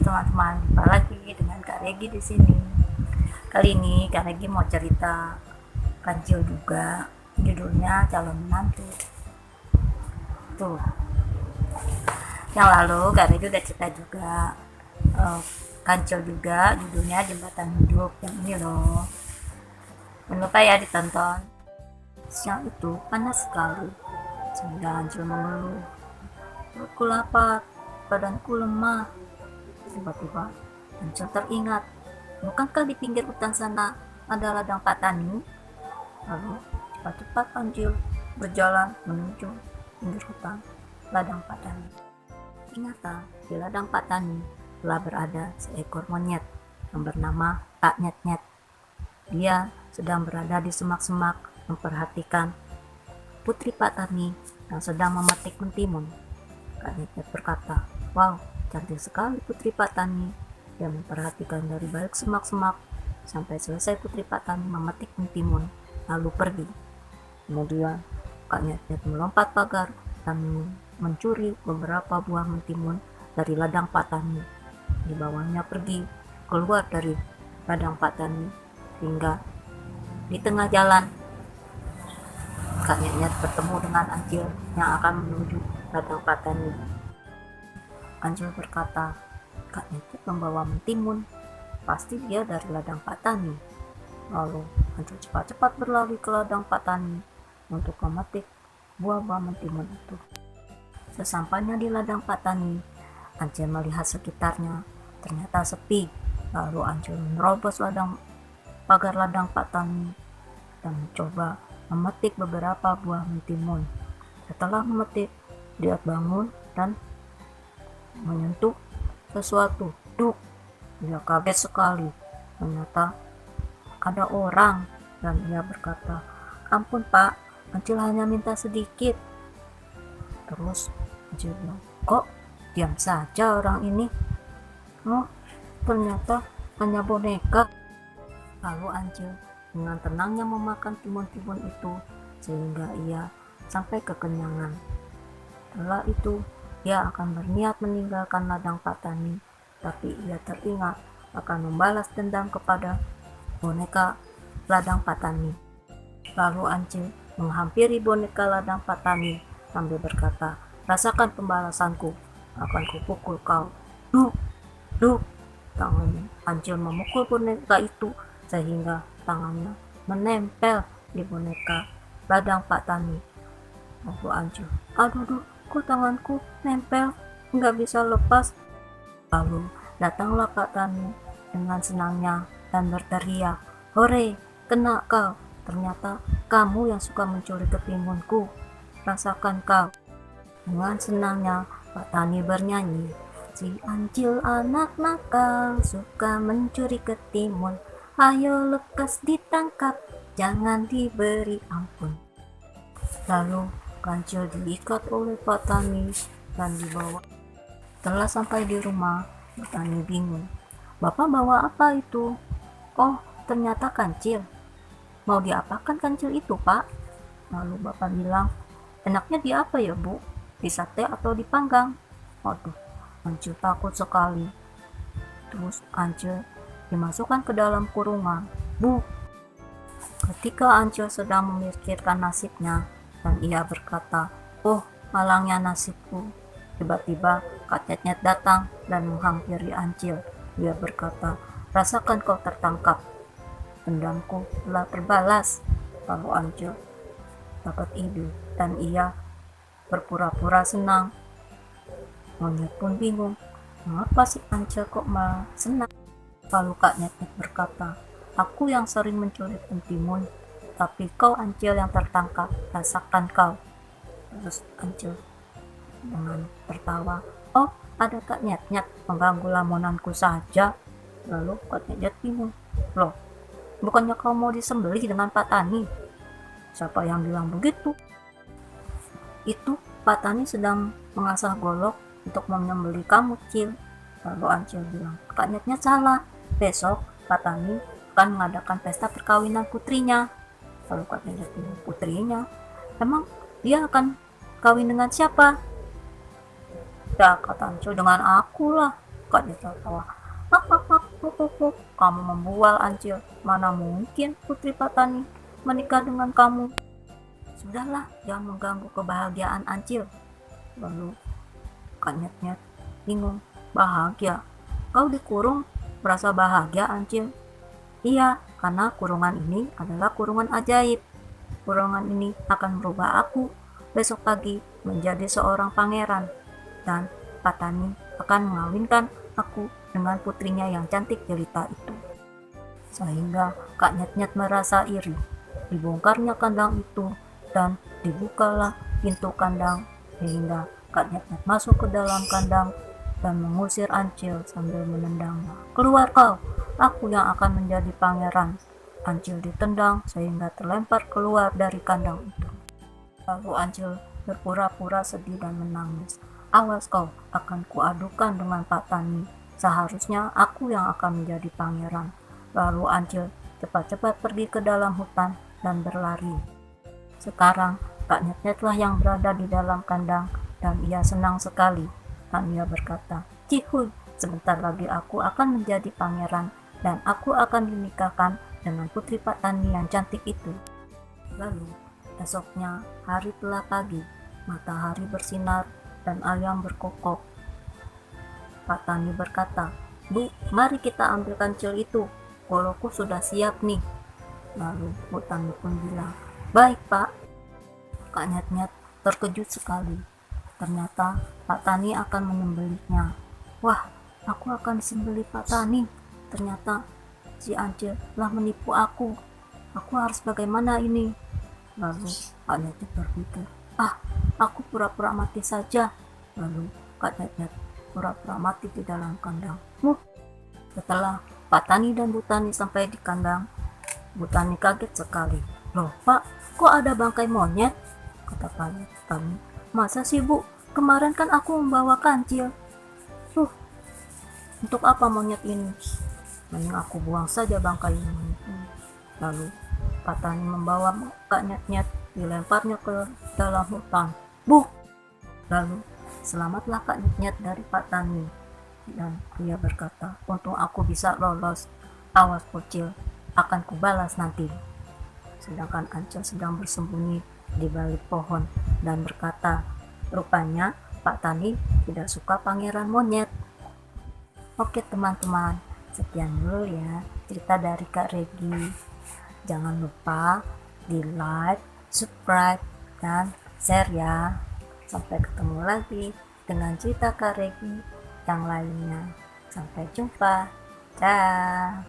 teman-teman, jumpa lagi dengan Kak Regi di sini. Kali ini Kak Regi mau cerita kancil juga, judulnya Calon Menantu. Tuh, yang lalu Kak Regi udah cerita juga kancil juga, judulnya Jembatan Hidup. Yang ini loh, jangan lupa ya ditonton. Siang itu panas sekali, sehingga kancil mengeluh. Perutku lapar, badanku lemah. Tiba-tiba Ancil teringat, bukankah di pinggir hutan sana ada ladang Patani? Lalu cepat-cepat Ancil berjalan menuju pinggir hutan ladang Patani. Ternyata di ladang Patani telah berada seekor monyet yang bernama Kak Nyet-Nyet. Dia sedang berada di semak-semak memperhatikan Putri Patani yang sedang memetik mentimun. Kak Nyet-Nyet berkata, "Wow, cantik sekali Putri Patani." Dia memperhatikan dari balik semak-semak sampai selesai Putri Patani memetik mentimun, lalu pergi. Kemudian Kak Nyet-Nyet melompat pagar dan mencuri beberapa buah mentimun dari ladang Patani. Dibawanya pergi keluar dari ladang Patani hingga di tengah jalan Kak Nyet-Nyet bertemu dengan Ancil yang akan menuju ladang Patani. Ancil berkata, "Kak Nyet-Nyet membawa mentimun, pasti dia dari ladang Patani." Lalu Ancil cepat-cepat berlari ke ladang Patani untuk memetik buah-buah mentimun itu. Sesampainya di ladang Patani, Ancil melihat sekitarnya, ternyata sepi. Lalu Ancil menerobos pagar ladang Patani dan mencoba memetik beberapa buah mentimun. Setelah memetik, dia bangun dan menyentuh sesuatu. Duk, dia kaget sekali. Ternyata ada orang dan ia berkata, "Ampun Pak, Ancil hanya minta sedikit." Terus Ancil bilang, "Kok diam saja orang ini? Oh, ternyata hanya boneka." Lalu Ancil dengan tenangnya memakan timun-timun itu sehingga ia sampai kekenyangan. Setelah itu ia akan berniat meninggalkan ladang Patani, tapi ia teringat akan membalas dendam kepada boneka ladang Patani. Lalu Ancil menghampiri boneka ladang Patani sambil berkata, "Rasakan pembalasanku, akan kupukul kau." Duk, duk. Tangan Ancil memukul boneka itu sehingga tangannya menempel di boneka ladang Patani. Lalu Ancil, "Aduh, kok tanganku nempel, nggak bisa lepas." Lalu datanglah Patani dengan senangnya dan berteriak, "Hore, kena kau, ternyata kamu yang suka mencuri ketimunku, rasakan kau." Dengan senangnya Patani bernyanyi, "Si Ancil anak nakal, suka mencuri ketimun, ayo lekas ditangkap, jangan diberi ampun." Lalu Kancil diikat oleh Patani dan dibawa. Setelah sampai di rumah, Patani bingung. "Bapak bawa apa itu?" "Oh, ternyata kancil." "Mau diapakan kancil itu, Pak?" Lalu Bapak bilang, "Enaknya di apa ya, Bu? Di sate atau dipanggang?" Waduh, Kancil takut sekali. Terus Kancil dimasukkan ke dalam kurungan. Bu, ketika Ancil sedang memikirkan nasibnya dan ia berkata, "Oh, malangnya nasibku." Tiba-tiba Kak Nyet-Nyet datang dan menghampiri Ancil. Dia berkata, "Rasakan kau tertangkap. Dendamku telah terbalas." Lalu Ancil dapat ide dan ia berpura-pura senang. Monyet pun bingung, mengapa si Ancil kok malah senang? Lalu Kak Nyet-Nyet berkata, "Aku yang sering mencuri mentimun, tapi kau Ancil yang tertangkap, rasakan kau." Terus Ancil dengan tertawa, "Oh, ada Kak Nyet-Nyet mengganggu lamunanku saja." Lalu Kak Nyet-Nyet bingung, "Loh, bukannya kau mau disembelih dengan Patani?" "Siapa yang bilang begitu?" "Itu Patani sedang mengasah golok untuk menyembelih kamu, Cil." Lalu Ancil bilang, "Kak Nyet-Nyet salah. Besok Patani akan mengadakan pesta perkawinan putrinya." Lalu Kak Nyet-Nyet bilang, "Putrinya? Emang dia akan kawin dengan siapa?" "Ya," kata Ancil, "dengan aku lah." Kak dia tertawa. Kamu membual, Ancil. Mana mungkin Putri Patani menikah dengan kamu. Sudahlah, jangan mengganggu kebahagiaan Ancil. Lalu Kak Nyet-Nyet bingung. Bahagia? Kau dikurung merasa bahagia, Ancil? Iya, karena kurungan ini adalah kurungan ajaib. Kurungan ini akan merubah aku besok pagi menjadi seorang pangeran. Dan Patani akan mengawinkan aku dengan putrinya yang cantik jelita itu. Sehingga Kak Nyet-Nyet merasa iri. Dibongkarnya kandang itu dan dibukalah pintu kandang sehingga Kak Nyet-Nyet masuk ke dalam kandang dan mengusir Ancil sambil menendangnya. Keluar kau, aku yang akan menjadi pangeran. Ancil ditendang sehingga terlempar keluar dari kandang itu. Lalu Ancil berpura-pura sedih dan menangis. Awas kau, akan kuadukan dengan Pak Tani. Seharusnya aku yang akan menjadi pangeran. Lalu Ancil cepat-cepat pergi ke dalam hutan dan berlari. Sekarang Kak Nyet-Nyetlah yang berada di dalam kandang dan ia senang sekali. Dan ia berkata, Cihuy, sebentar lagi aku akan menjadi pangeran dan aku akan dinikahkan dengan Putri Pak Tani yang cantik itu. Lalu esoknya hari telah pagi, matahari bersinar dan ayam berkokok. Pak Tani berkata, Bu, mari kita ambil kancil itu. Koloku sudah siap nih. Lalu Bu Tani pun bilang, baik Pak. Kak Nyet-Nyet terkejut sekali. Ternyata Pak Tani akan menyembelihnya. Wah, aku akan disembelih Pak Tani. Ternyata si Ancil telah menipu aku. Aku harus bagaimana ini? Lalu Kak Nyet-Nyet berpikir, aku pura-pura mati saja. Lalu Kak Nyet-Nyet pura-pura mati di dalam kandang. Setelah Pak Tani dan Bu Tani sampai di kandang, Bu Tani kaget sekali. Loh Pak, kok ada bangkai monyet? Kata Pak Tani. Masa sih Bu? Kemarin kan aku membawa kancil. Untuk apa monyet ini? Mending aku buang saja bangkai monyet ini. Lalu Pak Tani membawa Kak Nyet-Nyet, dilemparnya ke dalam hutan. Lalu selamatlah Kak Nyet-Nyet dari Pak Tani. Dan dia berkata, untung aku bisa lolos. Awas bocil, akan kubalas nanti. Sedangkan Ancil sedang bersembunyi di balik pohon dan berkata, rupanya Pak Tani tidak suka pangeran monyet. Oke teman-teman, sekian dulu ya cerita dari Kak Regi. Jangan lupa di like, subscribe, dan share ya. Sampai ketemu lagi dengan cerita Kak Regi yang lainnya. Sampai jumpa. Dah.